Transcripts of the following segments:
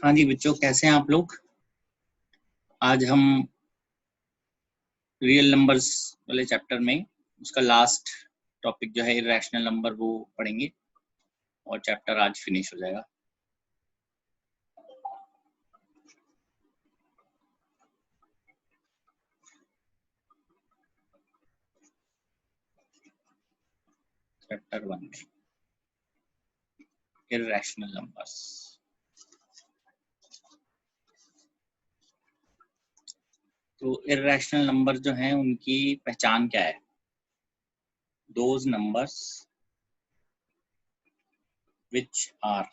हाँ जी बच्चों, कैसे हैं आप लोग। आज हम रियल नंबर्स वाले चैप्टर में उसका लास्ट टॉपिक जो है इरेशनल नंबर वो पढ़ेंगे और चैप्टर आज फिनिश हो जाएगा। चैप्टर 1 में इरेशनल नंबर्स। तो इरेशनल नंबर जो हैं उनकी पहचान क्या है? Those numbers which are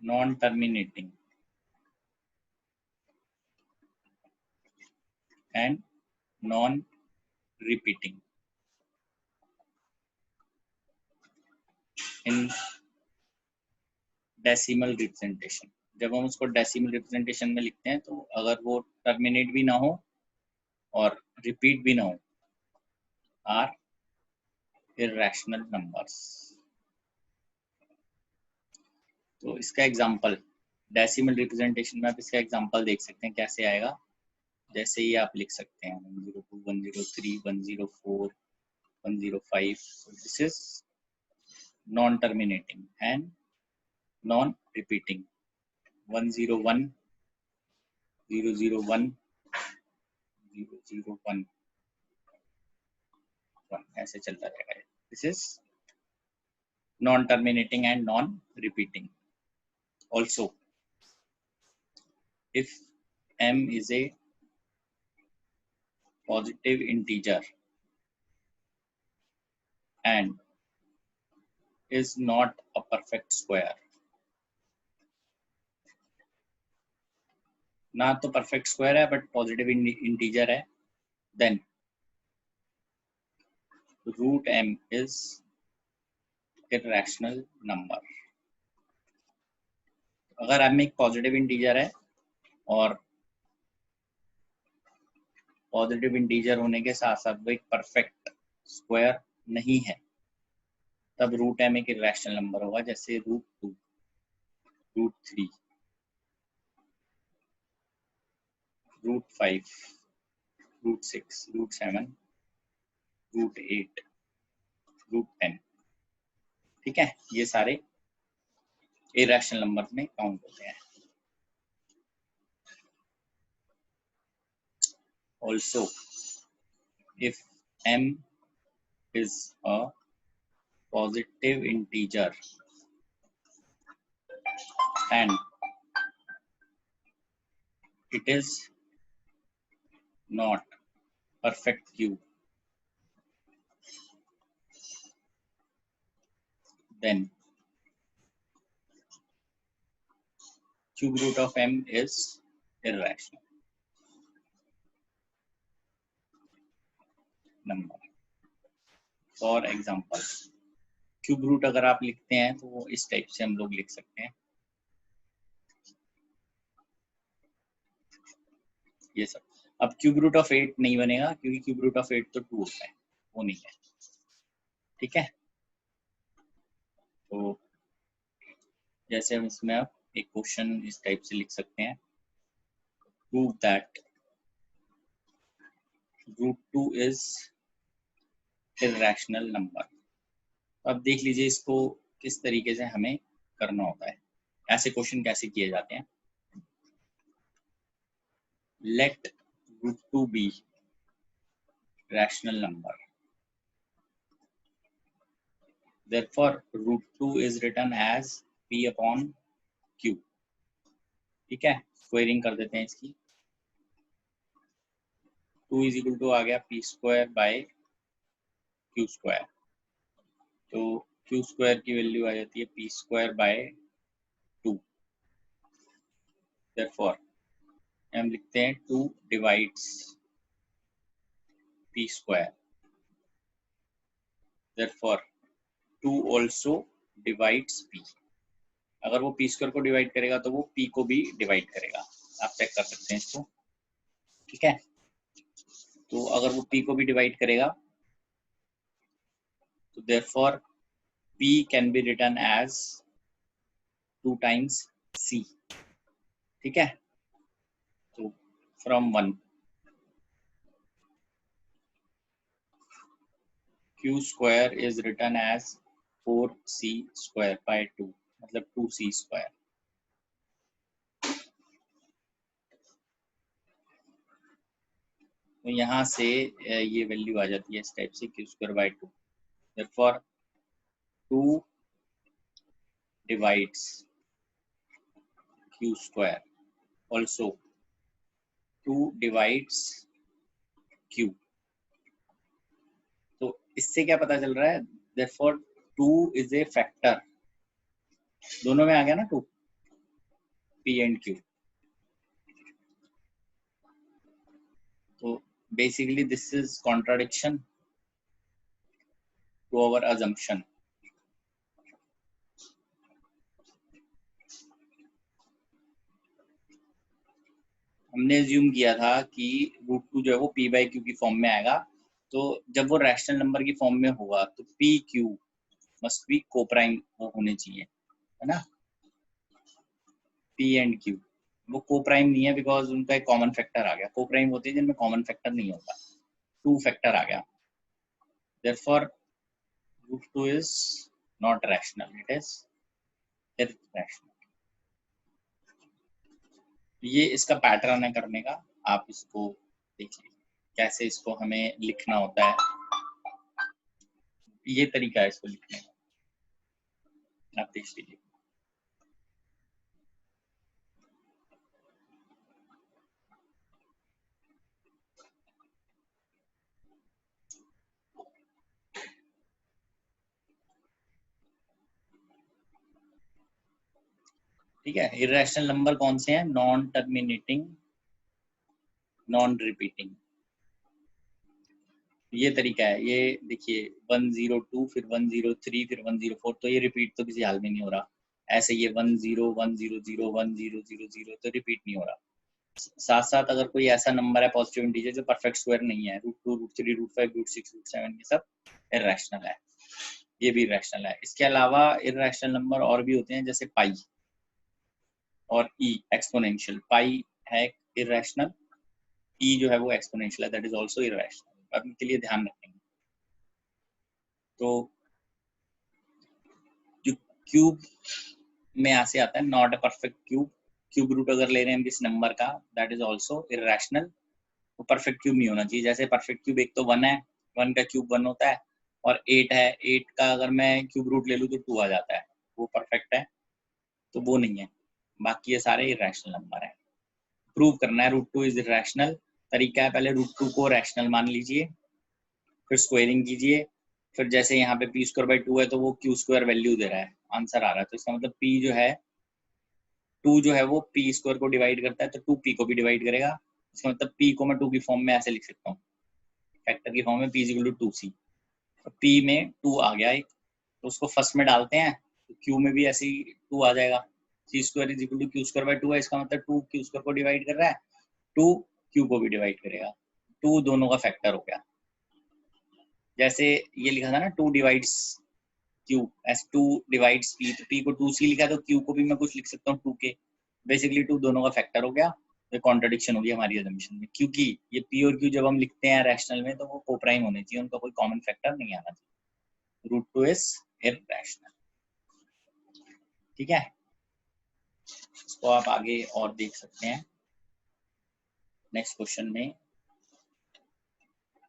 non-terminating and non-repeating in decimal representation. जब हम उसको डेसिमल रिप्रेजेंटेशन में लिखते हैं तो अगर वो टर्मिनेट भी ना हो और रिपीट भी ना हो, आर इरेशनल नंबर्स। तो इसका एग्जांपल डेसिमल रिप्रेजेंटेशन में आप इसका एग्जांपल देख सकते हैं कैसे आएगा। जैसे ही आप लिख सकते हैं 102, 103, 104, 105। This is non terminating and non repeating. 101, 001, 001, ऐसे चलता रहेगा। This is non-terminating and non-repeating. Also, if m is a positive integer and is not a perfect square, ना तो perfect square है but positive integer है, then root m is irrational number. अगर m एक positive integer है और positive integer होने के साथ साथ वो एक परफेक्ट स्क्वायर नहीं है, तब रूट एम एक इरेशनल नंबर होगा। जैसे root 2, root 3, root 5, root 6, root 7, root 8, root 10। ठीक है, ये सारे इरेशनल नंबर में काउंट होते हैं। Also, if m is a positive integer and it is not perfect cube, then cube root of m is irrational number. For example, cube root अगर आप लिखते हैं तो वो इस टाइप से हम लोग लिख सकते हैं, ये सब। अब क्यूब रूट ऑफ 8 नहीं बनेगा क्योंकि क्यूब रूट ऑफ 8 तो 2 होता है, वो नहीं है। ठीक है, तो जैसे हम इसमें अब एक क्वेश्चन इस टाइप से लिख सकते हैं, prove that root 2 is irrational number. अब देख लीजिए इसको किस तरीके से हमें करना होता है, ऐसे क्वेश्चन कैसे किए जाते हैं। Let root 2 be rational number, therefore root 2 is written as p upon q। ठीक है, स्क्वायरिंग कर देते हैं इसकी। 2 इज इक्वल टू आ गया P square by Q square, तो क्यू स्क्वायर की वैल्यू आ जाती है पी स्क्वायर बाय 2। therefore हम लिखते हैं 2 divides P square, therefore 2 also divides p। अगर वो पी स्क्वायर को डिवाइड करेगा तो वो पी को भी डिवाइड करेगा, आप चेक कर सकते हैं इसको। ठीक है, तो अगर वो p को भी डिवाइड करेगा तो therefore p can be written as 2 times c, ठीक है। तो from 1 q square is written as 4c square by 2, मतलब 2c square। तो यहाँ से ये वैल्यू आ जाती है इस टाइप से q square by 2। therefore 2 divides q square, also 2 divides q। तो इससे क्या पता चल रहा है, therefore 2 is a factor, दोनों में आ गया ना 2, p and q। तो basically this is contradiction to our assumption। हमने assume किया था कि √2 जो है वो p by q की फॉर्म में आएगा, तो जब वो रैशनल नंबर की फॉर्म में होगा तो p q must be coprime होने चाहिए, है ना। p and q वो कोप्राइम नहीं है बिकॉज उनका एक कॉमन फैक्टर आ गया। कोप्राइम होते हैं जिनमें कॉमन फैक्टर नहीं होता, 2 फैक्टर आ गया। therefore √2 is not rational, it is irrational। ये इसका पैटर्न है करने का, आप इसको देखिए कैसे इसको हमें लिखना होता है, ये तरीका है इसको लिखने का, आप देख लीजिए। ठीक है, इर्रेशनल नंबर कौन से हैं, नॉन टर्मिनेटिंग, नॉन रिपीटिंग। ये तरीका है, ये देखिए 102 फिर 103 फिर 104, तो ये रिपीट तो किसी हाल में नहीं हो रहा। ऐसे ये 10 100 1000 तो रिपीट नहीं हो रहा। साथ साथ अगर कोई ऐसा नंबर है पॉजिटिव इंटीजर जो परफेक्ट स्क्वायर नहीं है, √2 √3 √5 √6 √7, ये सब इर्रेशनल है, ये भी इर्रेशनल है। इसके अलावा इर्रेशनल नंबर और भी होते हैं जैसे पाई और ई एक्सपोनेंशियल। पाई है इर्रेशनल, ई जो है वो एक्सपोनेंशियल है, दैट इज आल्सो इर्रेशनल। अब इनके लिए ध्यान रखेंगे। तो जो क्यूब में यहाँ से आता है not a perfect cube, cube root अगर ले रहे हैं हम किसी नंबर का, दैट इज आल्सो इर्रेशनल। तो परफेक्ट क्यूब नहीं होना चाहिए। जैसे परफेक्ट क्यूब एक तो 1 है, 1 का क्यूब 1 होता है, और 8 है, 8 का अगर मैं क्यूब रूट ले लूँ तो 2 आ जाता है, वो परफेक्ट है, तो वो नहीं है। बाकी ये सारे इर्रेशनल नंबर है। प्रूव करना है √2 इज इर्रेशनल। तरीका है, पहले √2 को रैशनल मान लीजिए, फिर स्क्वायरिंग कीजिए, फिर जैसे यहाँ पे p स्क्वायर बाई 2 है तो वो q स्क्वायर वैल्यू दे रहा है, आंसर आ रहा है, तो इसका मतलब p जो है 2 जो है वो p स्क्वायर को डिवाइड करता है, तो 2p को भी डिवाइड करेगा। इसका मतलब p को मैं 2 की फॉर्म में ऐसे लिख सकता हूँ, फैक्टर की फॉर्म में p इक्वल टू 2c। तो p में 2 आ गया एक, तो उसको फर्स्ट में डालते हैं, तो q में भी ऐसे ही 2 आ जाएगा। c square is equal to q square by 2 है, इसका मतलब 2 q स्क्वायर को डिवाइड कर रहा है, 2 q को भी डिवाइड करेगा, 2 दोनों का फैक्टर हो गया। जैसे ये लिखा था ना 2 divides q S 2 divides p, तो p को 2c लिखा तो q को भी मैं कुछ लिख सकता हूँ 2k। बेसिकली 2 दोनों का फैक्टर हो गया। ये कॉन्ट्रडिक्शन होगी हमारी असम्पशन में, क्योंकि ये p और q जब हम लिखते हैं रैशनल में तो वो कोप्राइम होने चाहिए, उनका कोई कॉमन फैक्टर नहीं आना चाहिए। √2 इज इर्रेशनल। ठीक है, इसको आप आगे और देख सकते हैं। नेक्स्ट क्वेश्चन में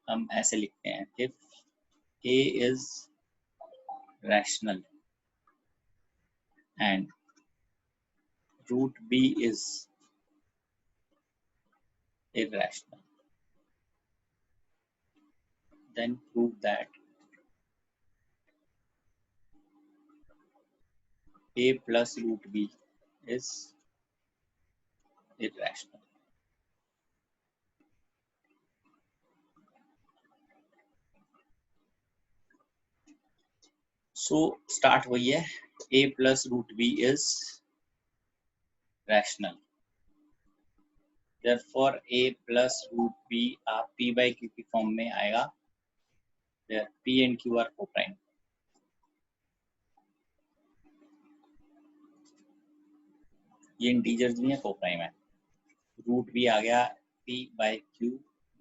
हम ऐसे लिखते हैं, if a is rational and √b is irrational, then prove that a plus √b is irrational। So start वही है, a plus √b is rational, therefore a plus √b आप p by q की form में आएगा, there p and q are coprime। ये integers भी हैं, को प्राइम है। रूट भी आ गया p by q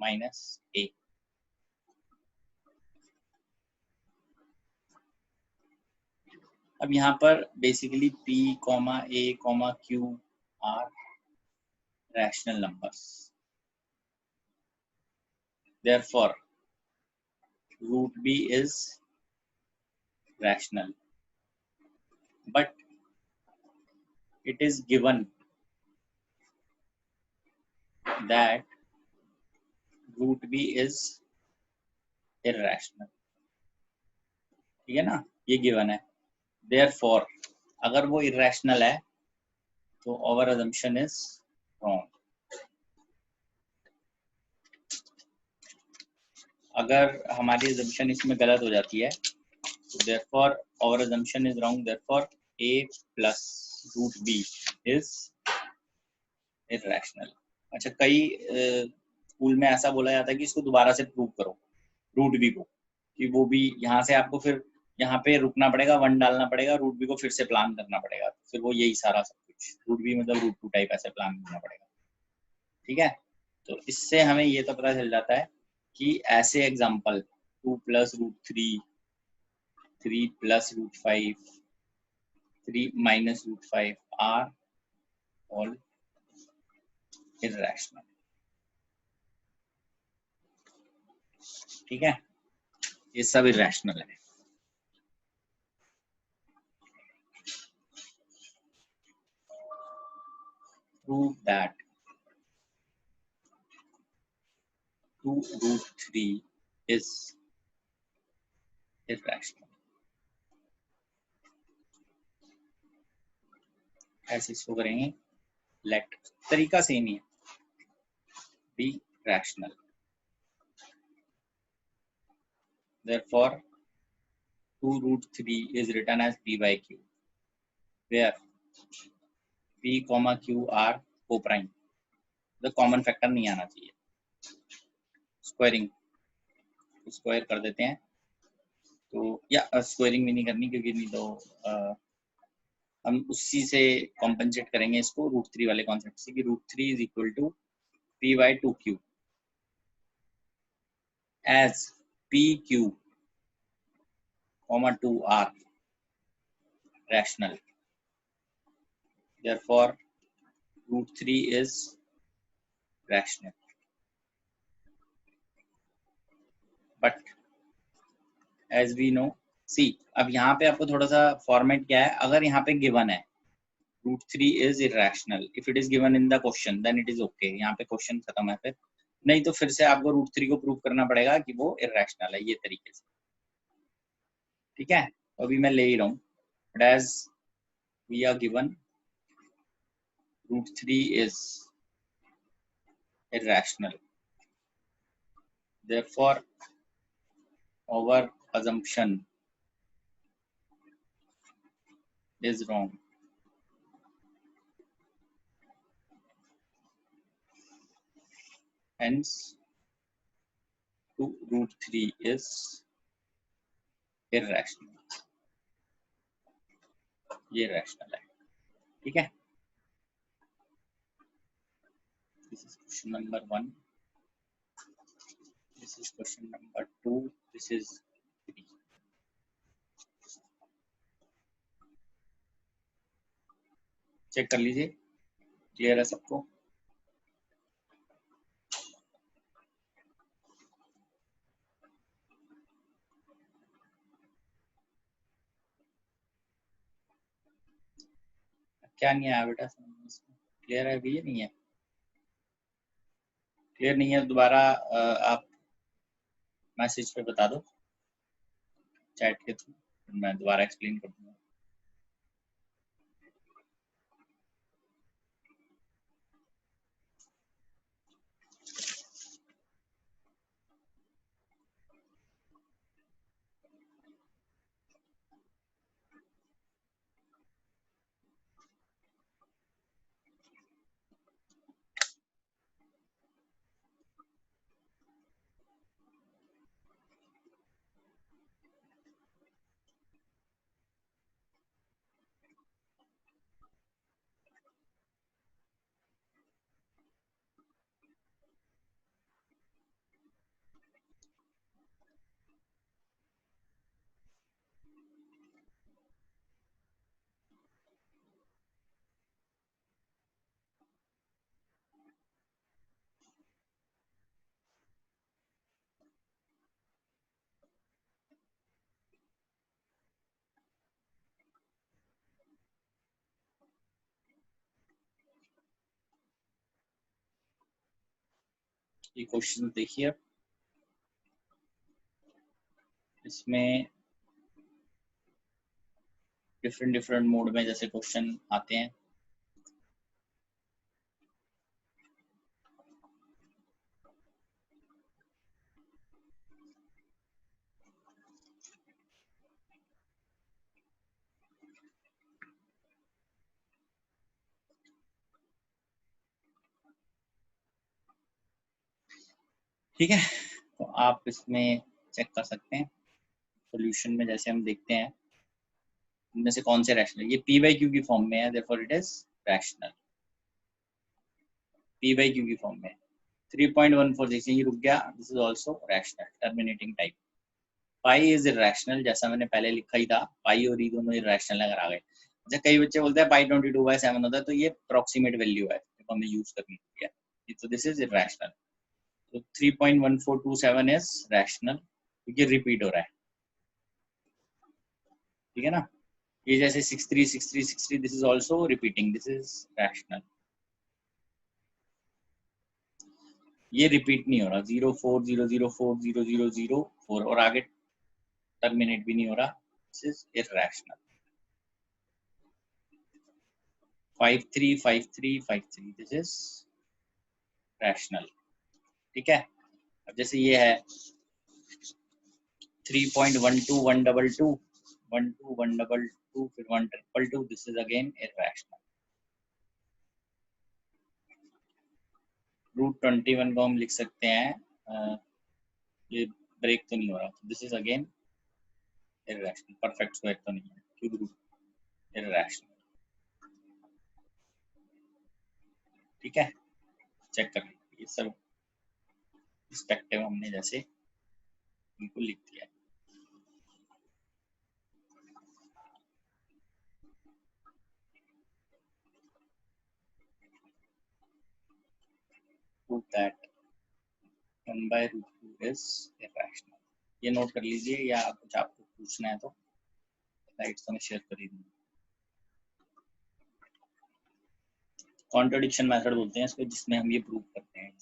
minus a। अब यहाँ पर basically p comma a comma q are rational numbers, therefore root b is rational, but it is given that root b is irrational, ठीक है ना, ये गिवन है। therefore अगर वो irrational है तो our assumption is wrong। अगर हमारी assumption इसमें गलत हो जाती है तो therefore our assumption is wrong, therefore a plus root b is irrational। अच्छा, कई स्कूल में ऐसा बोला जाता है कि इसको दोबारा से प्रूव करो रूट बी को, कि वो भी यहाँ से आपको फिर यहाँ पे रुकना पड़ेगा, 1 डालना पड़ेगा, रूट बी को फिर से प्लान करना पड़ेगा, फिर वो यही सारा सब कुछ रूट बी मतलब रूट 2 टाइप ऐसे प्लान करना पड़ेगा, ठीक है। तो इससे हमें ये तो पता चल जाता है कि ऐसे example 2 plus root 3, 3 plus root 5, 3 minus root 5 are all irrational, ठीक है, ये सब इर्रेशनल है। Prove that 2 root 3 is irrational। ऐसे इसको करेंगे, लेट तरीका सेम ही है, be rational, therefore 2 root 3 is written as p by q, where p comma q are co-prime, the common factor नहीं आना चाहिए। स्क्वायरिंग स्क्वायर कर देते हैं, तो या स्क्वायरिंग भी नहीं करनी क्योंकि नहीं तो हम उसी से कॉम्पेंसेट करेंगे इसको रूट 3 वाले कॉन्सेप्ट से कि root 3 is equal to p by 2q as pq comma 2r rational, therefore root 3 is rational। but as we know, see अब यहाँ पे आपको थोड़ा सा फॉर्मेट क्या है, अगर यहाँ पे गिवन है root 3 is irrational, if it is given in the question then it is okay, यहाँ पे क्वेश्चन खत्म है, फिर नहीं तो फिर से आपको रूट 3 को प्रूव करना पड़ेगा कि वो irrational है, ये तरीके से, ठीक है। तो अभी मैं ले ही रहा हूँ, but as we are given root 3 is irrational, therefore our assumption is wrong। Hence 2 root 3 is irrational, ये rational है, ठीक है। This is question number 1, this is question number 2, this is 3। Check कर लीजिए, क्लियर है सबको? क्या नहीं आया बेटा क्लियर है अभी? ये नहीं है क्लियर, नहीं है दोबारा आप मैसेज पे बता दो चैट के थ्रू, मैं दोबारा एक्सप्लेन कर दूंगा। ये क्वेश्चन देखिए, इसमें डिफरेंट मोड में जैसे क्वेश्चन आते हैं। ठीक है, तो आप इसमें चेक कर सकते हैं सॉल्यूशन में। जैसे हम देखते हैं इनमें से कौन से रैशनल, ये पी बाई क्यू की फॉर्म में है, therefore it is rational. P by Q की फॉर्म में 3.14 देखिए ये रुक गया, this is also rational terminating type. Pi is irrational, जैसा मैंने पहले लिखा ही था, पाई और ई दोनों इरैशनल अगर आ गए। अच्छा, कई बच्चे बोलते हैं पाई 22/7 होता है, तो ये अप्रोक्सीमेट वैल्यू है तो हमें यूज करनी है, तो दिस इज इरैशनल। तो 3.1427 इज रैशनल क्योंकि रिपीट हो रहा है, ठीक है ना। ये जैसे 63 this is also repeating, this is rational. ये रिपीट नहीं हो रहा, 04004000 और आगे टर्मिनेट भी नहीं हो रहा, this is irrational. 535353 this is rational, ठीक है। अब जैसे ये है 3.12122 12122 फिर 1222, दिस इज अगेन इरैशनल। √21 को हम लिख सकते हैं, ये ब्रेक तो नहीं हो रहा, this is again irrational. Perfect square तो नहीं है, क्यूब रूट इरैशनल, ठीक है। चेक कर लीजिए, ये सब रिस्पेक्टिव हमने जैसे इनको लिख दिया। Prove that 1/√2 is irrational. ये नोट कर लीजिए, या कुछ आपको पूछना है तो स्लाइड्स तो मैं शेयर कर ही दूंगा। कॉन्ट्रडिक्शन मेथड बोलते हैं इसको, जिसमें हम ये प्रूव करते हैं,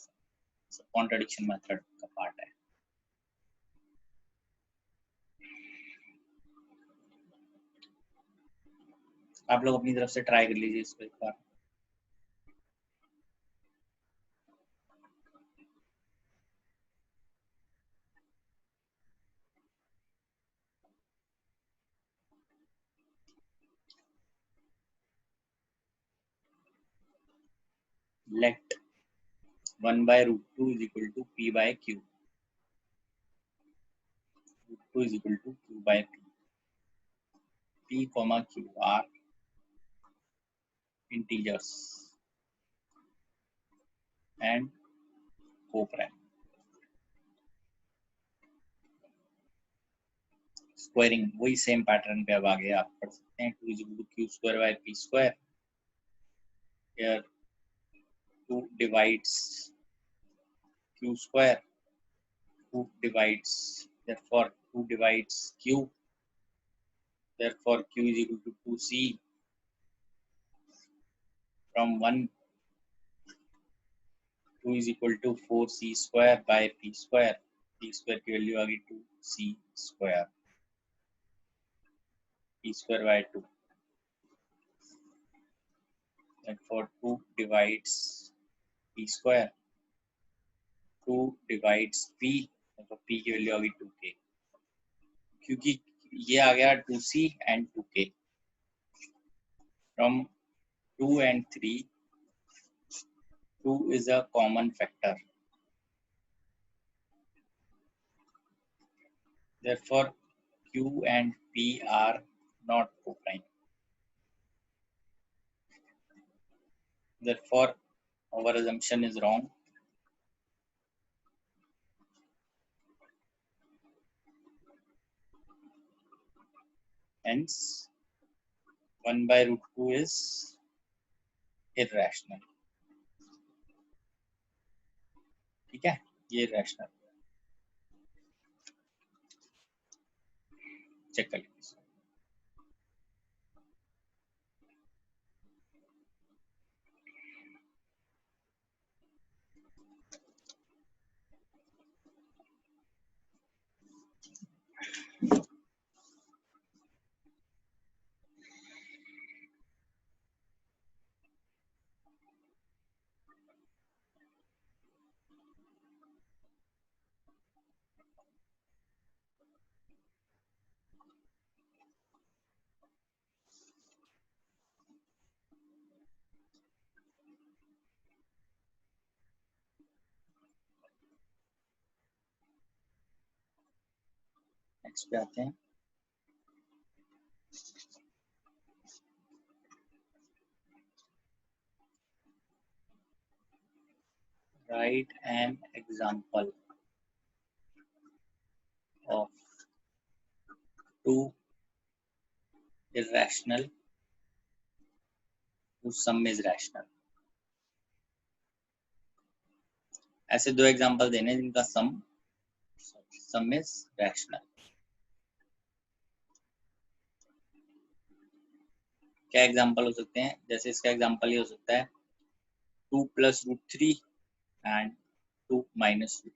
कॉन्ट्रडिक्शन मेथड का पार्ट है। आप लोग अपनी तरफ से ट्राई कर लीजिए इसको एक बार। Let 1/√2 is equal to p by q, √2 is equal to q by p, p comma q are integers and co-prime। Squaring वही सेम पैटर्न पे अब आगे आप पढ़ सकते हैं, 2 is equal to q square by p square, here 2 divides q square, 2 divides, therefore 2 divides q, therefore q is equal to 2c, from 1 2 is equal to 4c square by p square, p square की value आ गई 2c square, p square by 2, therefore 2 divides p square, 2 divides p, तो p की value आ गई 2k, क्योंकि ये आ गया 2c and 2k, from 2 and 3 2 is a common factor, therefore q and p are not co-prime, therefore our assumption is wrong, hence 1/√2 is irrational, ठीक है। ये rational, check कर लीजिए। नेक्स्ट पे आते हैं। Write an example of two irrational whose sum is rational। ऐसे दो एग्जांपल देने जिनका सम इज रैशनल। क्या एग्जांपल हो सकते हैं? जैसे इसका एग्जांपल ये हो सकता है 2 + √3 एंड 2 - √3,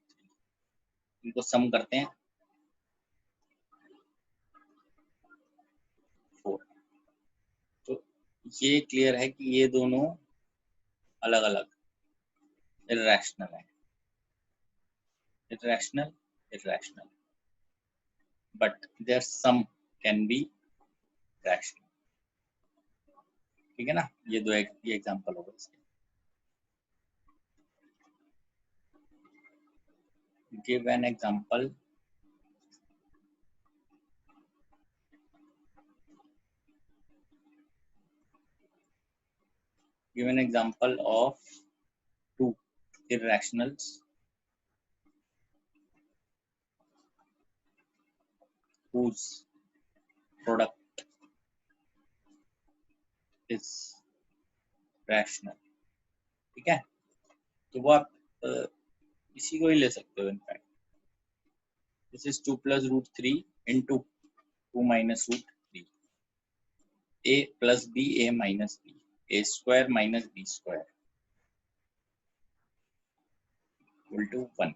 इनको सम करते हैं 4। तो ये क्लियर है कि ये दोनों अलग अलग इरैशनल है। irrational but their sum can be rational। ठीक है ना? ये दो ये एग्जांपल होगा इसके। give an example of two irrationals whose product is rational। ठीक है? तो वो आप इसी को ही ले सकते हो। In fact this is 2 + √3 into 2 - √3, a + b a - b, a² - b² = 1।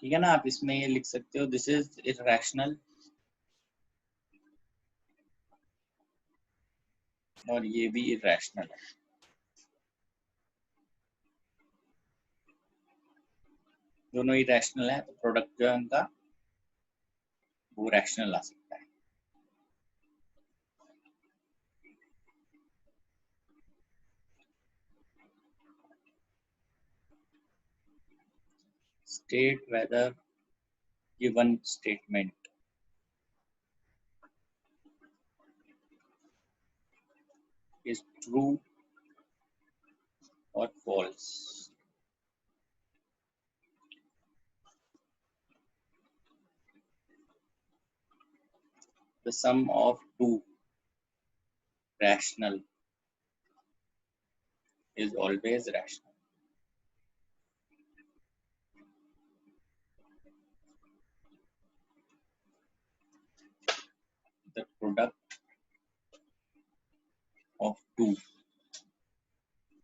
ठीक है ना? आप इसमें ये लिख सकते हो दिस इज इरैशनल और ये भी इरैशनल है। दोनों ही रैशनल है, तो प्रोडक्ट जो है उनका वो रैशनल आ सकता है। State whether given statement is true or false। The sum of two rational is always rational। The product of two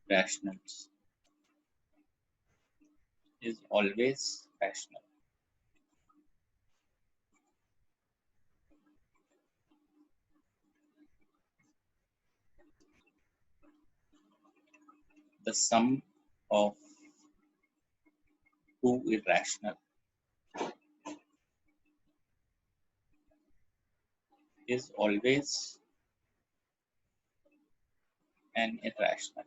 rationals is always rational। The sum of two irrational is always an irrational।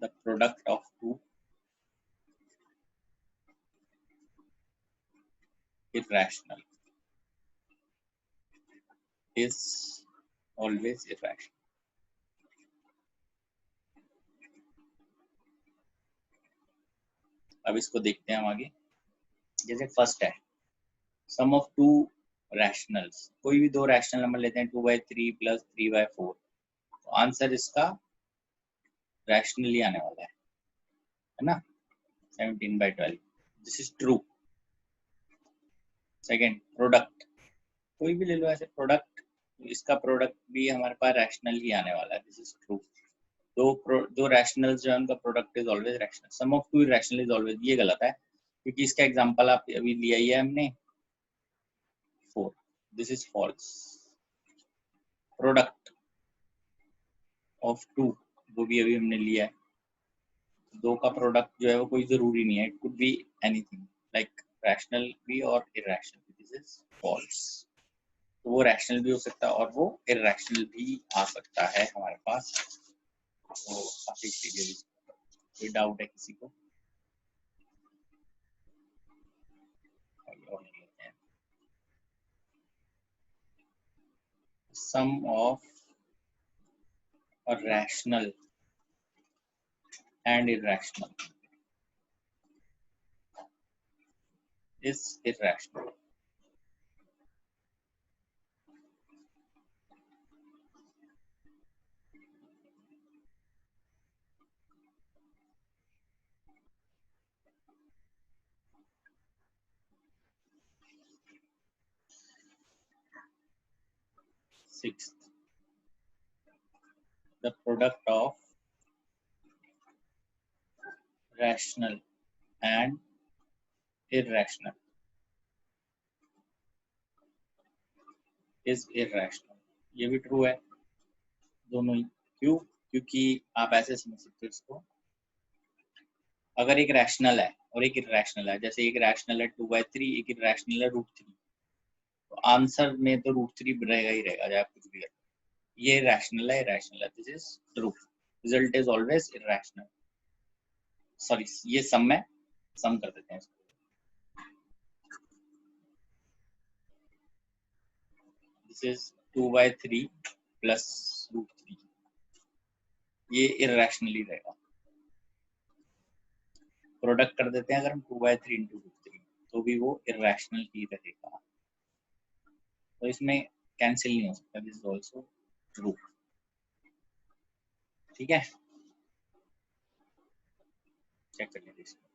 The product of two irrational is always irrational। अब इसको देखते हैं हम आगे। जैसे first है सम of to rationals, कोई भी दो रैशनल नंबर लेते हैं 2/3 + 3/4, तो आंसर इसका रैशनली आने वाला है ना? 17/12, this is true. Second product, कोई भी ले लो ऐसे प्रोडक्ट, इसका प्रोडक्ट भी हमारे पास रैशनल ही आने वाला है, दिस इज ट्रू। दो रैशनल्स जो है उनका product is always rational. Sum of two rational is always, ये गलत है क्योंकि इसका एग्जांपल आप अभी लिया ही है हमने 4, this is false. Product of two, वो भी अभी हमने लिया है। दो का प्रोडक्ट जो है वो कोई जरूरी नहीं है, it could be anything like rational भी और इरैशनल, दिस इज फॉल्स। तो वो रैशनल भी हो सकता है और वो इरैशनल भी आ सकता है हमारे पास। तो काफी क्लियर। कोई डाउट है किसी को? और लेते हैं sum of a rational and irrational is irrational. Sixth, the product of rational and irrational is irrational. ये भी ट्रू है दोनों ही। क्यों? क्योंकि आप ऐसे समझ सकते हो इसको, अगर एक रैशनल है और एक इरेशनल है, जैसे एक रैशनल है 2/3, एक इरेशनल है √3, तो आंसर में तो √3 रहेगा ही रहेगा, चाहे आप कुछ भी करें। ये रैशनल है, इरेशनल है, this is true. Result is always irrational. Sorry, ये सम है, सम कर देते हैं इसको। दिस इज 2/3 प्लस √3, ये इरेशनली रहेगा। प्रोडक्ट कर देते हैं अगर हम 2/3 इंटू √3, तो भी वो इरेशनल ही रहेगा, तो इसमें कैंसिल नहीं हो सकता। This is also true. ठीक है, चेक कर लीजिए इसको।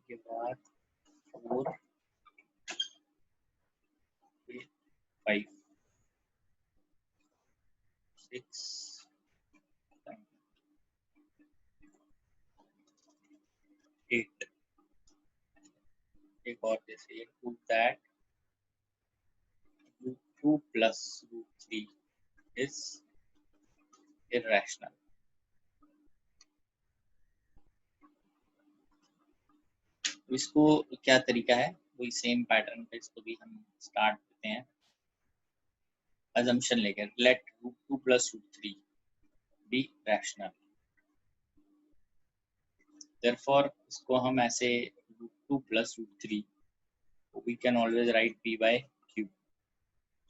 के बाद 4, 5, 6, 8। एक और जैसे prove that √2 plus √3 is irrational। तो इसको क्या तरीका है, वही सेम पैटर्न पे इसको भी हम स्टार्ट करते हैं। assumption लेकर let √2 plus √3 be rational, therefore इसको हम ऐसे √2 plus √3, we can always write p by q,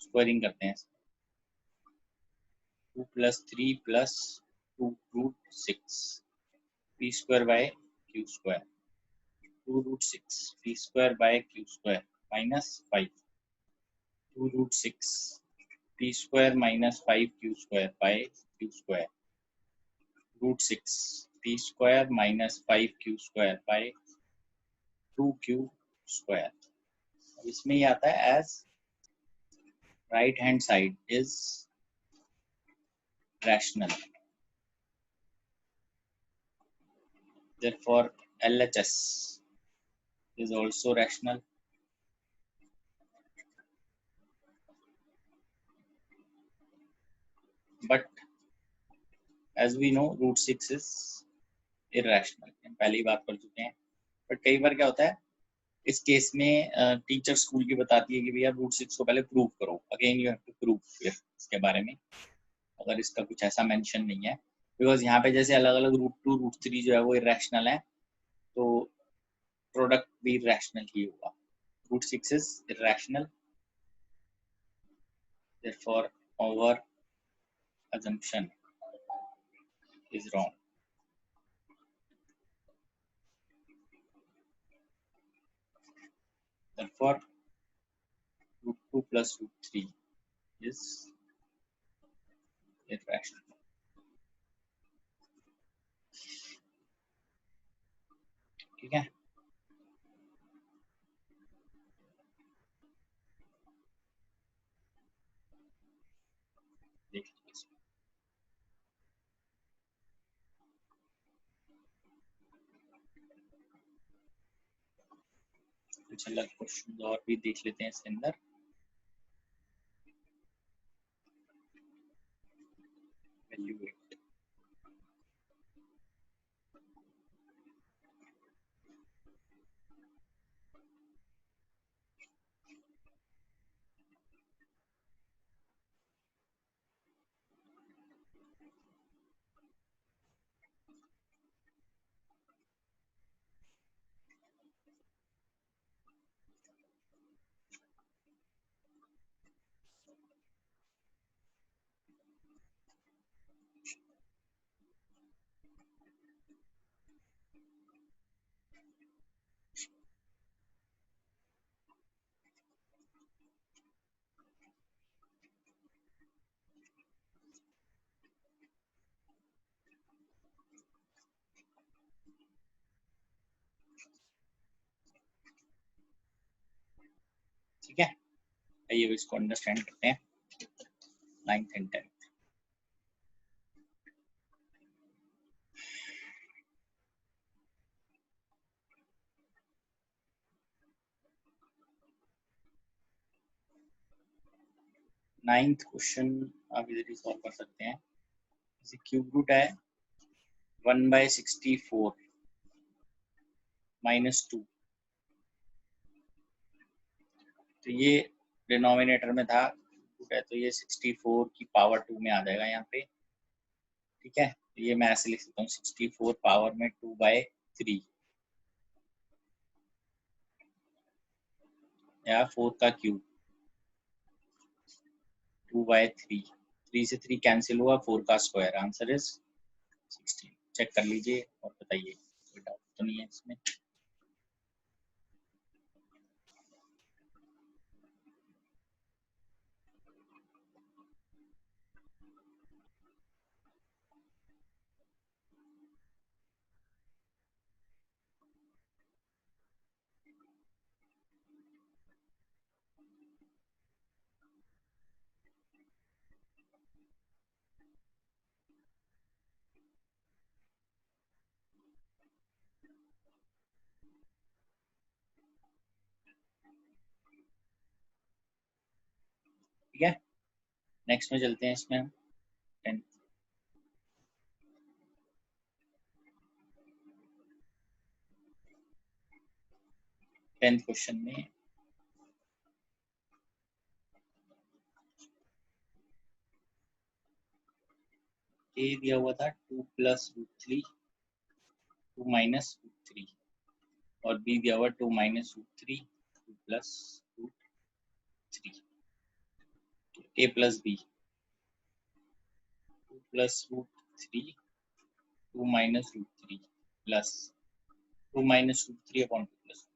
squaring करते हैं। 2 plus 3 plus 2 √6 p square by q square, 2 √6 p square by q square minus 5, 2 √6 p square minus 5q square by q square, √6 p square minus 5q square by 2q square। इसमें ये आता है as right hand side is rational, therefore LHS is also rational। But as we know √6 is irrational, हम पहले ही बात कर चुके हैं। बट कई बार क्या होता है इस केस में, टीचर स्कूल की बताती है कि भैया √6 को पहले प्रूव करो, again you have to prove इसके बारे में, अगर इसका कुछ ऐसा मेंशन नहीं है। बिकॉज यहाँ पे जैसे अलग अलग √2 √3 जो है वो इरेशनल है, तो प्रोडक्ट भी इरेशनल ही होगा। √6 is irrational, therefore our assumption is wrong। therefore 2 plus root 3 is irrational. ठीक है, देख लीजिए। कुछ अलग क्वेश्चन और भी देख लेते हैं इसके अंदर। वैल्यूएट, ठीक है। आइए इसको अंडरस्टैंड करते हैं। 9th and 10th, ninth question आप इधर ही सॉल्व कर सकते हैं। जैसे क्यूब रूट है 1/64 माइनस 2, तो ये डिनोमिनेटर में था रूट है, तो ये 64 की पावर 2 में आ जाएगा यहाँ पे। ठीक है, तो ये मैं ऐसे लिख सकता हूँ 64 पावर में 2/3 या 4 का क्यूब 2/3, 3 से 3 कैंसिल हुआ, 4 का स्क्वायर, आंसर इज 16। चेक कर लीजिए और बताइए, कोई डाउट तो नहीं है इसमें। ठीक है, नेक्स्ट में चलते हैं इसमें हम 10th क्वेश्चन में ए दिया हुआ था 2 प्लस रूट 3, 2 माइनस रूट 3, और बी दिया हुआ 2 minus root 3, 2 plus root 3। A plus b 2 plus root 3, 2 minus root 3 plus 2 minus root 3 upon 2 plus.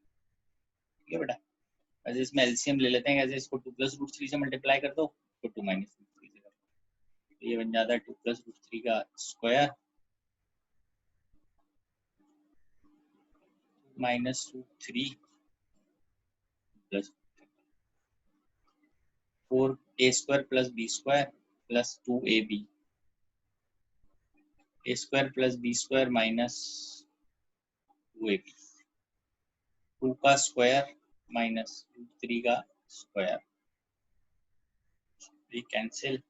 ठीक है बेटा, ऐसे इसमें एलसीएम ले लेते हैं। कैसे, इसको 2 प्लस रूट 3 से मल्टीप्लाई कर दो तो 2 माइनस रूट 3 से कर दो, तो ये बन जाता है 2 प्लस रूट 3 का square minus root 3 plus 4 a square plus b square plus 2ab, a square plus b square minus 2ab, 2 का स्क्वायर माइनस रूट 3 का स्क्वायर, ये कैंसिल,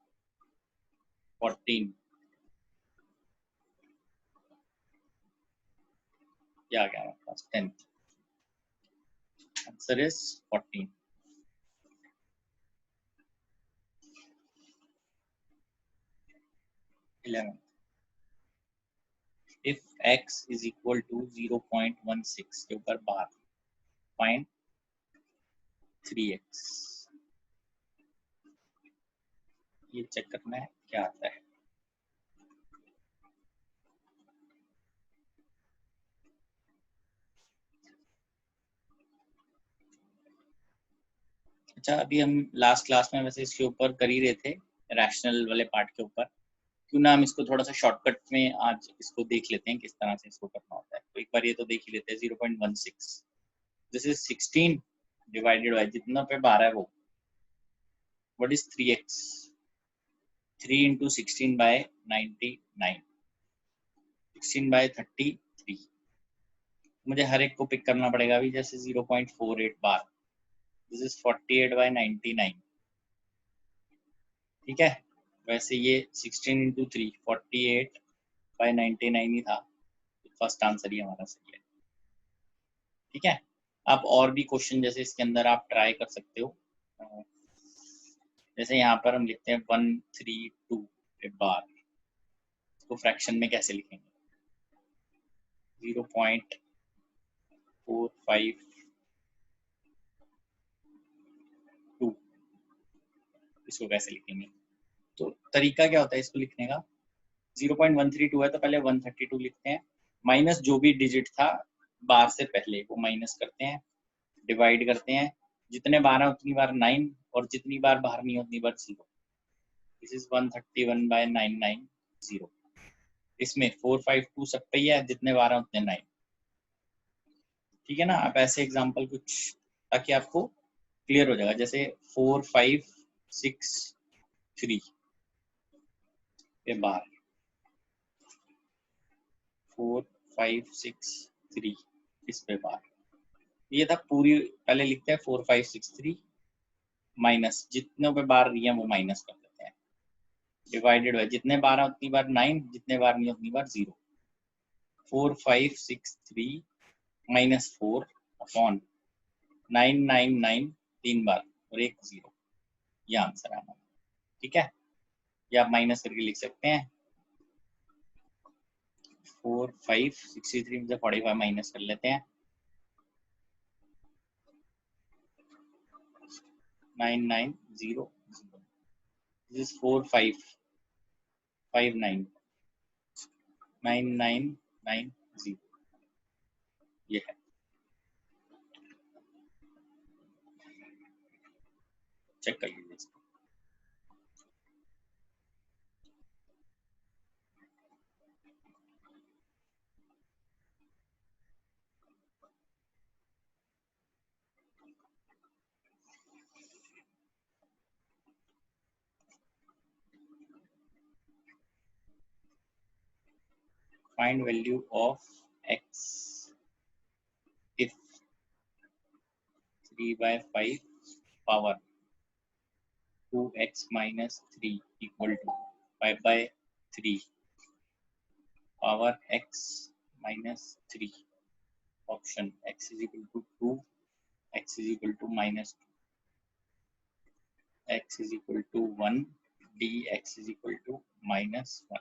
14, ये आ गया हमारे पास 10th, answer is 14। 11, if x is equal to 0.16 के ऊपर बार, find 3x, ये check करना है क्या आता है। अच्छा, अभी हम लास्ट क्लास में वैसे इसके ऊपर कर ही रहे थे, रैशनल वाले पार्ट के ऊपर। क्यों ना हम इसको थोड़ा सा शॉर्टकट में आज इसको देख लेते हैं किस तरह से इसको करना होता है। तो एक बार ये तो देख ही लेते हैं। 0.16 दिस इज 16 डिवाइडेड बाय जितना पे 12 है वो, what is 3x, 3 into 16 by 99, 16 by 33। मुझे हर एक को पिक करना पड़ेगा अभी, जैसे 0.48 बार, दिस इज 48 by 99, ठीक है। वैसे ये 16 into 3 48 by 99 ही था, फर्स्ट आंसर ही हमारा सही है, ठीक है। आप और भी क्वेश्चन जैसे इसके अंदर आप ट्राई कर सकते हो। जैसे यहाँ पर हम लिखते हैं 132 बार, इसको फ्रैक्शन में कैसे लिखेंगे, 0.452, इसको कैसे लिखेंगे। तो तरीका क्या होता है इसको लिखने का, 0.132 है तो पहले 132 लिखते हैं, माइनस जो भी डिजिट था बार से पहले वो माइनस करते हैं, डिवाइड करते हैं, जितने बार है उतनी बार 9, और जितनी बार बाहर नहीं उतनी बार 0। This is 131 by 990। इसमें 452 सब पे ही है, जितने बार है उतने 9, ठीक है ना। आप ऐसे एग्जांपल कुछ, ताकि आपको क्लियर हो जाएगा, जैसे 4563 के बार, 4563 इस पे बार, ये था पूरी। पहले लिखते हैं 4563 माइनस जितनों पे बार रही है वो माइनस कर देते हैं, डिवाइडेड बाय जितने बार है उतनी बार 9, जितने बार नहीं उतनी बार 0। 4563 माइनस 4 अपॉन 999, 3 बार और एक 0, ये आंसर है हमारा, ठीक है। या आप माइनस करके लिख सकते हैं, 4563 में से 45 माइनस कर लेते हैं, 9900, दिस इज 4559, 9990, ये है। चेक कर लीजिए इसको। Find value of x if 3 by 5 power 2x minus 3 equal to 5 by 3 power x minus 3, option x is equal to 2, x is equal to minus 2, x is equal to 1, dx is equal to minus 1।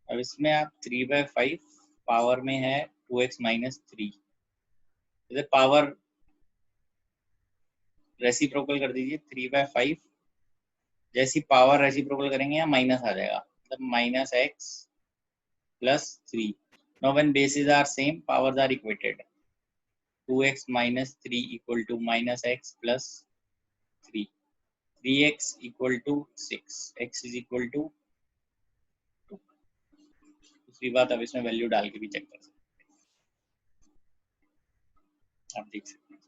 अब इसमें आप 3 by 5 power में है 2x minus 3, जैसे power reciprocal कर दीजिए, 3 by 5 जैसी power reciprocal करेंगे या माइनस आ जाएगा, मतलब minus x plus 3। Now when basis are same powers are equated, 2x minus 3 equal to minus x plus 3, 3x equal to 6, x is equal to 2। दूसरी बात, अब इसमें वैल्यू डाल के भी चेक कर सकते हैं, आप देख सकते हैं।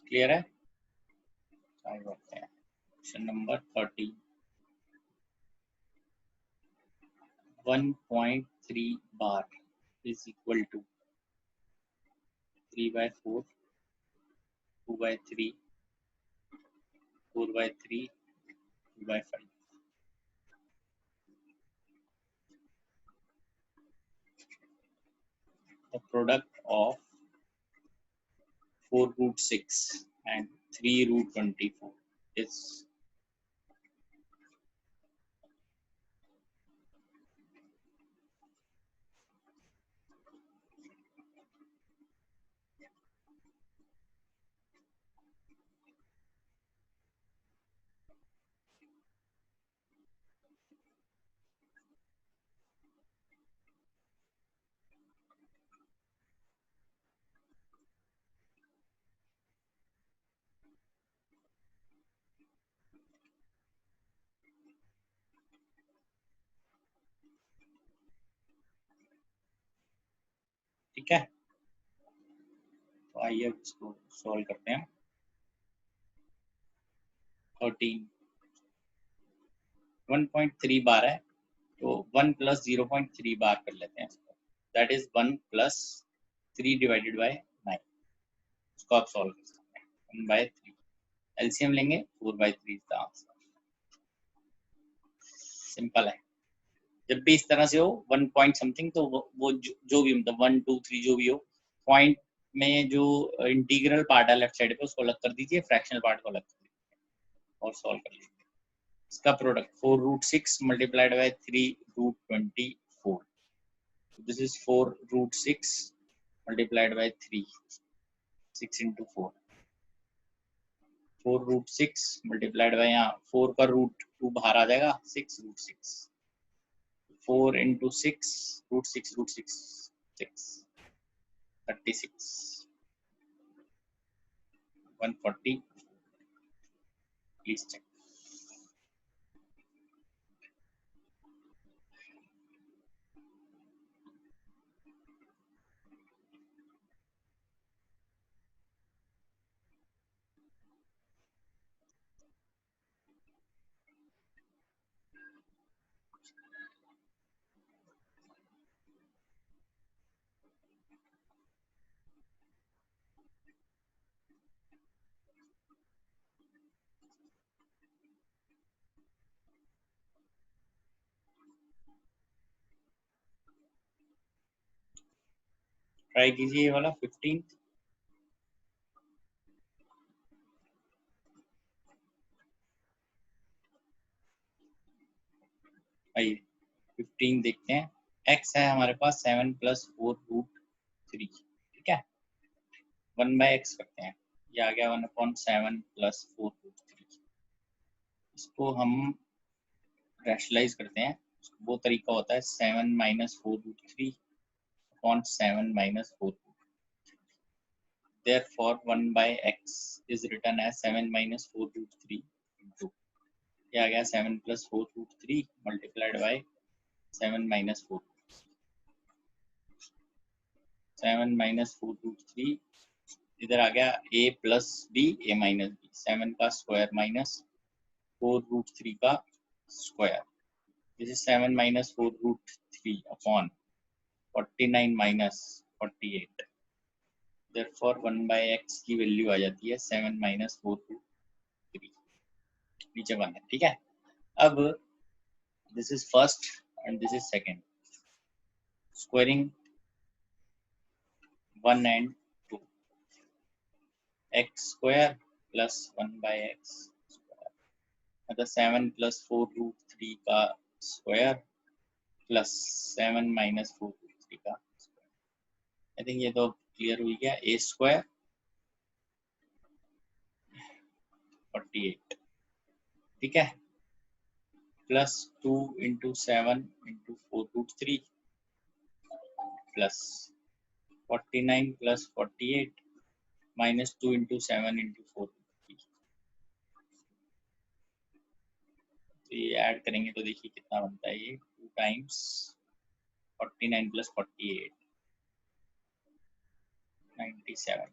क्लियर है, ट्राई करते हैं। Question number 30, 1.3 bar is equal to 3 by 4, 2 by 3, 4 by 3, 2 by 5। The product of 4 root 6 and 3 root 24 is ठीक है, तो आइए इसको सॉल्व करते हैं। 13 1.3 बार है, तो 1 + 0.3 बार कर लेते हैं इसको, दैट इज 1 + 3 / 9। इसको आप सॉल्व कर सकते हैं 1/3, एलसीएम लेंगे 4/3 का आंसर। सिंपल है। जब भी इस तरह से हो 1 पॉइंट समथिंग, तो वो जो भी मतलब 1 2 3 जो भी हो, पॉइंट में जो इंटीग्रल पार्ट है लेफ्ट साइड पे उसको अलग कर दीजिए, फ्रैक्शनल पार्ट को अलग कर दीजिए और सॉल्व कर लीजिए। इसका product 4√6 × 3√24, this is 4√6 × 3, 6 × 4, 4√6 multiplied by, यहाँ 4 का √2 बाहर आ जाएगा, 6√6, 4 × 6 √6 6, 36, 140, प्लीज चेक। ट्राई कीजिए ये वाला 15, आइए 15 देखते हैं। x है हमारे पास 7 + 4√3, ठीक है, 1/x करते हैं, ये आ गया 1/7 + 4√3। इसको हम रैशनलाइज करते हैं, वो तरीका होता है 7 - 4√3 upon 7 - 4। Therefore 1/x is written as 7 - 4√3 into, ये आ गया 7 + 4√3 मल्टीप्लाइड बाय 7 - 4, 7 - 4√3, इधर आ गया a + b a - b, 7 का स्क्वायर माइनस 4√3 का square, this is 7 - 4√3 upon 49 - 48। Therefore 1/x की वैल्यू आ जाती है 7 - 4√3, नीचे 1 है, ठीक है। अब this is first and this is second, squaring 1 and 2, x square plus 1/x square, मतलब 7 + 4√3 का स्क्वायर प्लस 7 - 4√3 का स्क्वायर। आई थिंक ये तो क्लियर हुई गया। a स्क्वायर 48, ठीक है, प्लस 2 × 7 × 4√3 प्लस 49 + 48 माइनस 2 × 7 × 4√3, तो ये ऐड करेंगे तो देखिए कितना बनता है, ये 2 टाइम्स 49 + 48 97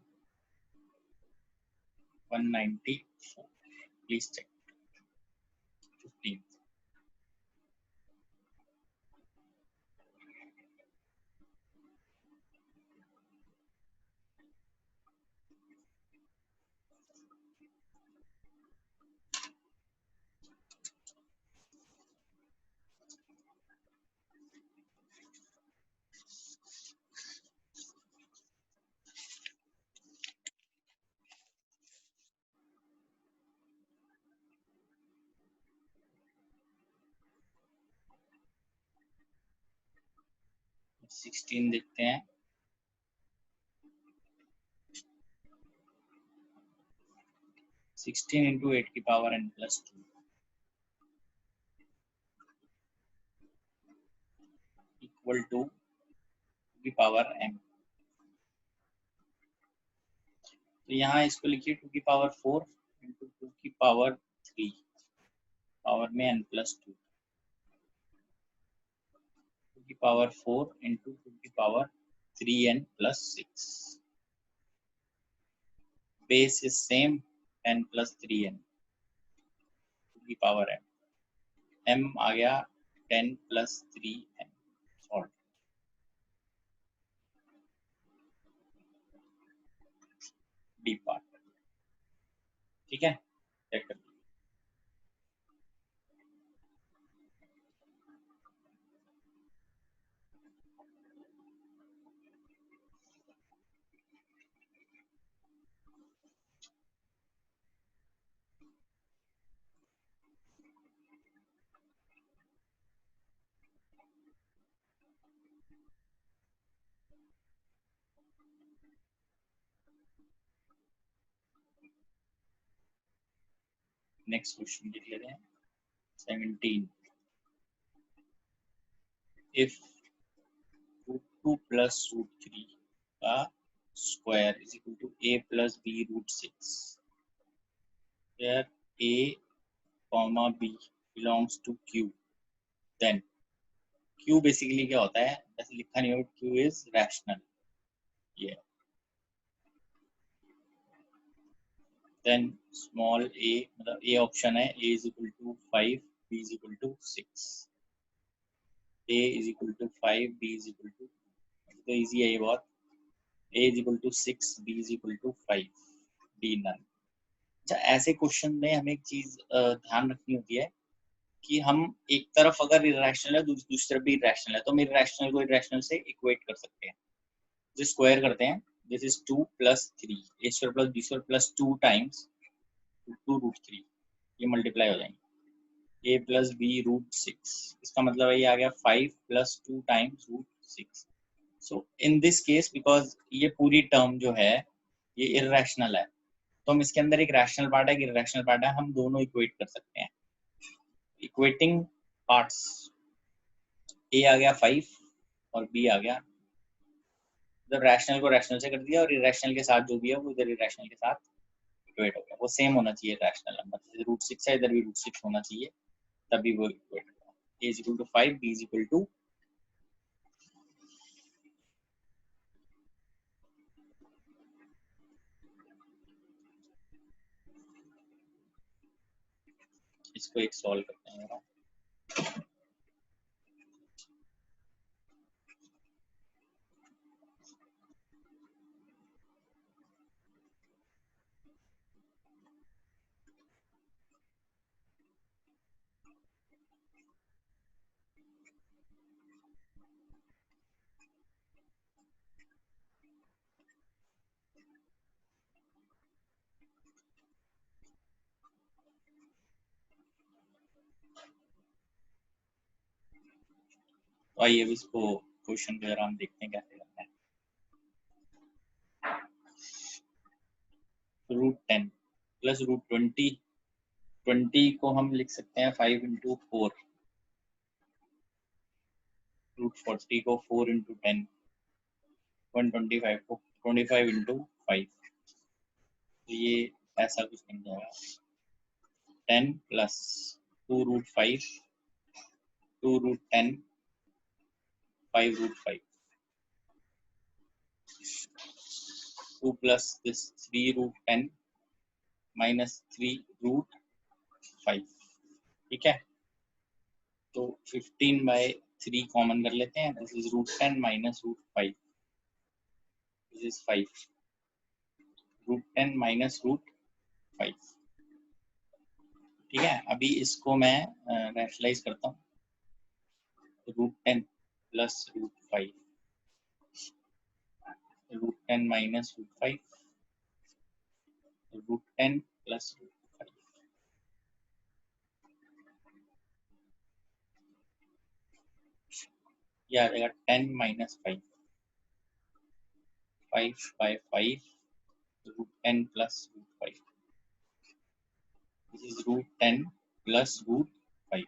194, प्लीज चेक 15। सिक्सटीन देखते हैं, 16 इंटू 8 की power n plus 2 equal to की पावर m। तो यहाँ इसको लिखिए 2 की पावर 4 इंटू 2 की पावर 3 पावर में n प्लस 2 2 की पावर 4 इंटू 2 की power 3n plus 6 base is same 10 plus 3n 2 की पावर m आ गया 10 plus 3n solve D part. ठीक है, चेक कर नेक्स्ट क्वेश्चन लिख लेते हैं 17 इफ √2 प्लस √3 का square is equal to a plus b √6 where a comma b belongs to q then q basically क्या होता है, ऐसे लिखा नहीं होगा, q इज रैशनल ये। देन स्मॉल a मतलब a ऑप्शन है a is equal to 5 b is equal to 6 a is equal to 5 b is equal to, तो इजी है ये बहुत, a is equal to 6 b is equal to 5 d none. अच्छा, ऐसे question में हमें एक चीज ध्यान रखनी होती है कि हम एक तरफ अगर इरेशनल है दूसरी तरफ भी इरेशनल है तो हम इरेशनल को इरेशनल से इक्वेट कर सकते हैं। जो स्क्वायर करते हैं, this is 2 plus 3 a square plus b square plus 2 times 2 √3, ये मल्टीप्लाई हो जाएंगे a प्लस b √6, इसका मतलब है ये आ गया 5 plus 2 times √6। So in this case because ये पूरी टर्म जो है ये इरेशनल है तो हम इसके अंदर एक रैशनल पार्ट है, एक इरेशनल पार्ट है, हम दोनों इक्वेट कर सकते हैं। इक्वेटिंग पार्ट्स, ए आ गया 5 और बी आ गया, मतलब रैशनल को रैशनल से कर दिया और इरेशनल के साथ जो भी है वो इधर इरेशनल के साथ इक्वेट हो गया, वो सेम होना चाहिए रैशनल नंबर, जैसे √6 है इधर भी √6 होना चाहिए तभी वो इक्वेट होगा। A is equal to 5 b is equal to, इसको एक सॉल्व करते हैं जरा। तो आइए अब इसको क्वेश्चन को जरा हम देखते हैं कैसे करना है। √10 प्लस √20, 20 को हम लिख सकते हैं 5 इंटू 4, √40 को 4 इंटू 10, 125 को 25 इंटू 5, तो ये ऐसा कुछ बन जाएगा 10 प्लस 2 √5 2 √10 5 √5 2 प्लस दिस 3 √10 माइनस 3 √5। ठीक है, तो 15/3 कॉमन कर लेते हैं, this is √10 minus √5, this is 5, √10 minus √5। ठीक है, अभी इसको मैं रैशनलाइज करता हूँ, √10 प्लस √5 √10 माइनस √5 √10 प्लस √5, ये आ जाएगा 10 minus 5 5/5 √10 plus √5, This is root 10 plus root 5.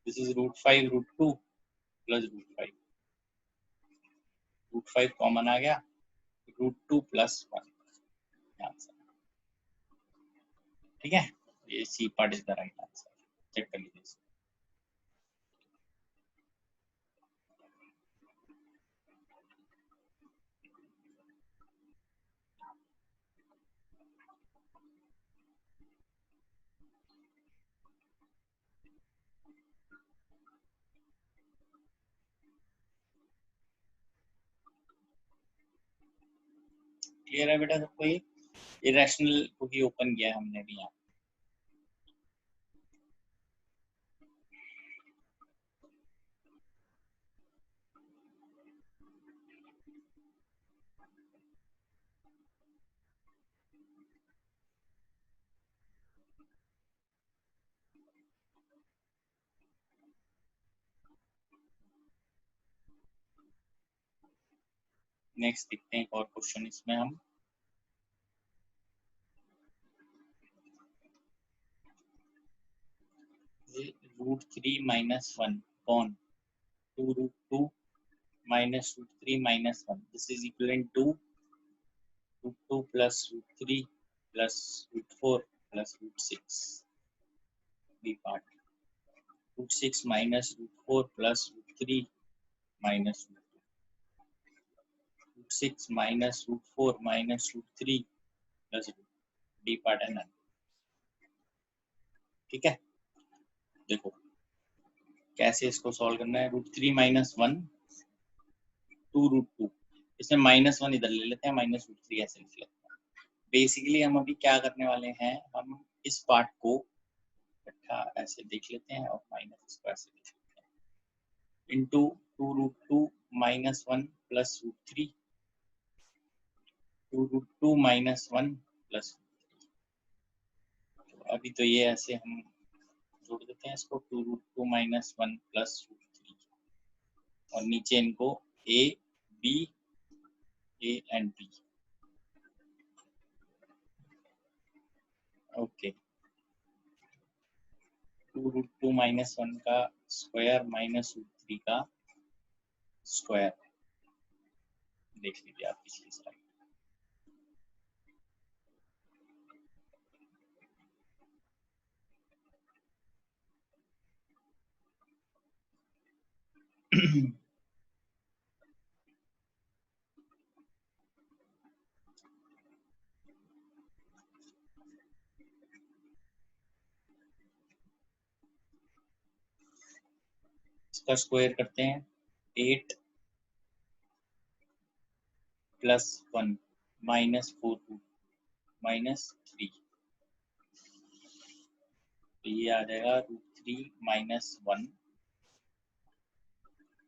This is root 5 root 2 plus root 5. Root 5 common आ गया, root 2 plus 1 आंसर। ठीक है, ये C part is the right answer. Check कर लीजिए। क्लियर है बेटा सबको? ये इरेशनल को ही ओपन किया है हमने भी यहाँ। नेक्स्ट देखते हैं एक और क्वेश्चन इसमें हम। रूट 3 माइनस 1 कौन 2 root 2 minus root 3 minus 1, this is equal to root 2 plus root 3 plus root 4 plus root 6 B part. Root 6 minus root 4 plus root 3 minus root 6 minus root 4 minus root 3 plus root D part है ना। ठीक है, देखो कैसे इसको solve करना है। Root 3 minus 1 2 root 2, इसमें माइनस 1 इधर ले लेते हैं, माइनस रूट 3 ऐसे लिख लेते हैं। बेसिकली हम अभी क्या करने वाले हैं, हम इस पार्ट को इकट्ठा ऐसे देख लेते हैं और माइनस इसको ऐसे लिख लेते हैं into 2 root 2 minus 1 plus root 3 2 root 2 minus 1 plus. अभी तो ये ऐसे हम जोड़ देते हैं इसको, 2 रूट 2 माइनस 1 प्लस रूट 3 और नीचे इनको A B A and B. Okay, 2 root 2 minus 1 का स्क्वायर माइनस रूट 3 का स्क्वायर देख लीजिए आप पिछली स्लाइड। इसका स्क्वायर करते हैं 8 प्लस 1 माइनस 4 रूट माइनस 3, तो ये आ जाएगा root 3 minus 1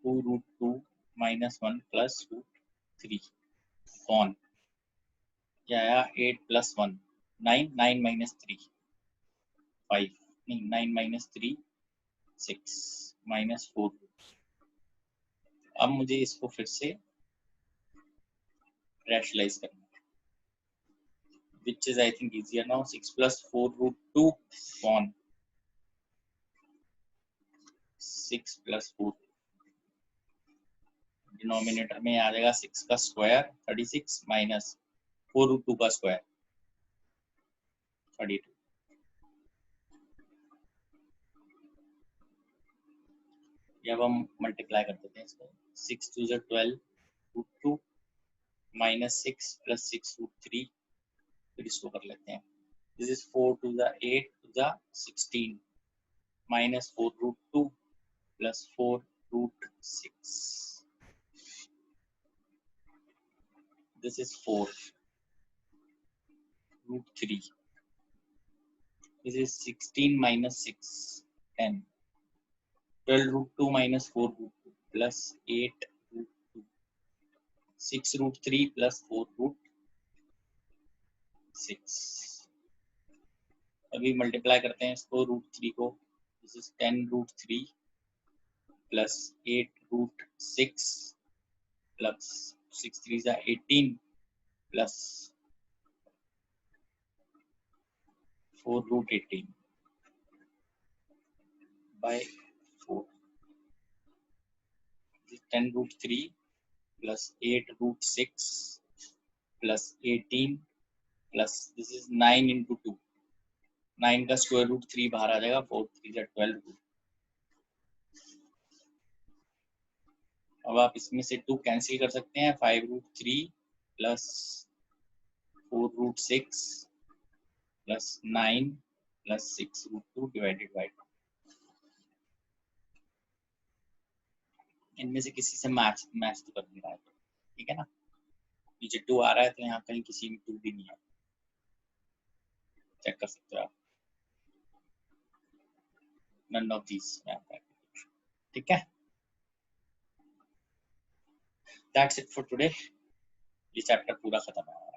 2 root 2 minus 1 plus root 3 कौन क्या आया 8 प्लस 1 9 9 माइनस 3 5 नहीं 9 माइनस 3 6 माइनस 4। अब मुझे इसको फिर से रैशनलाइज करना है, which is I think easier now। 6 plus 4 root 2 कौन 6 plus 4 डिनोमिनेटर में आ जाएगा 6 का स्क्वायर 36 माइनस 4 रूट 2 का स्क्वायर 32। अब हम मल्टीप्लाई कर देते हैं इसको, 6 2 जा 12 रूट 2 माइनस 6 प्लस 6 रूट 3, फिर इसको कर लेते हैं। दिस इज 4 2 जा 8 2 जा 16 minus 4 root 2 plus 4 root 6, this is 4 root 3, this is 16 minus 6 10 12 root 2 minus 4 root 2 plus 8 root 2 6 root 3 plus 4 root 6। अभी मल्टीप्लाई करते हैं इसको रूट 3 को, this is 10 root 3 plus 8 root 6 plus 6 3 is 18 plus 4 root 18 by 4. This is 10 root 3 plus 8 root 6 plus 18 plus this is 9 into 2. 9 का square root 3 बाहर आ जाएगा, 4 3 जा 12 root. अब आप इसमें से 2 कैंसिल कर सकते हैं. 5 root 3 plus 4 root 6 plus 9 plus 6 root 2 divided by 2. इनमें से किसी से मैच तो कर नहीं रहा है, ठीक है ना. नीचे 2 आ रहा है तो यहाँ कहीं किसी में 2 भी नहीं है, चेक कर सकते हो आप. नन ऑफ दीस में आता है, ठीक है. That's it for today. ये चैप्टर पूरा खत्म है.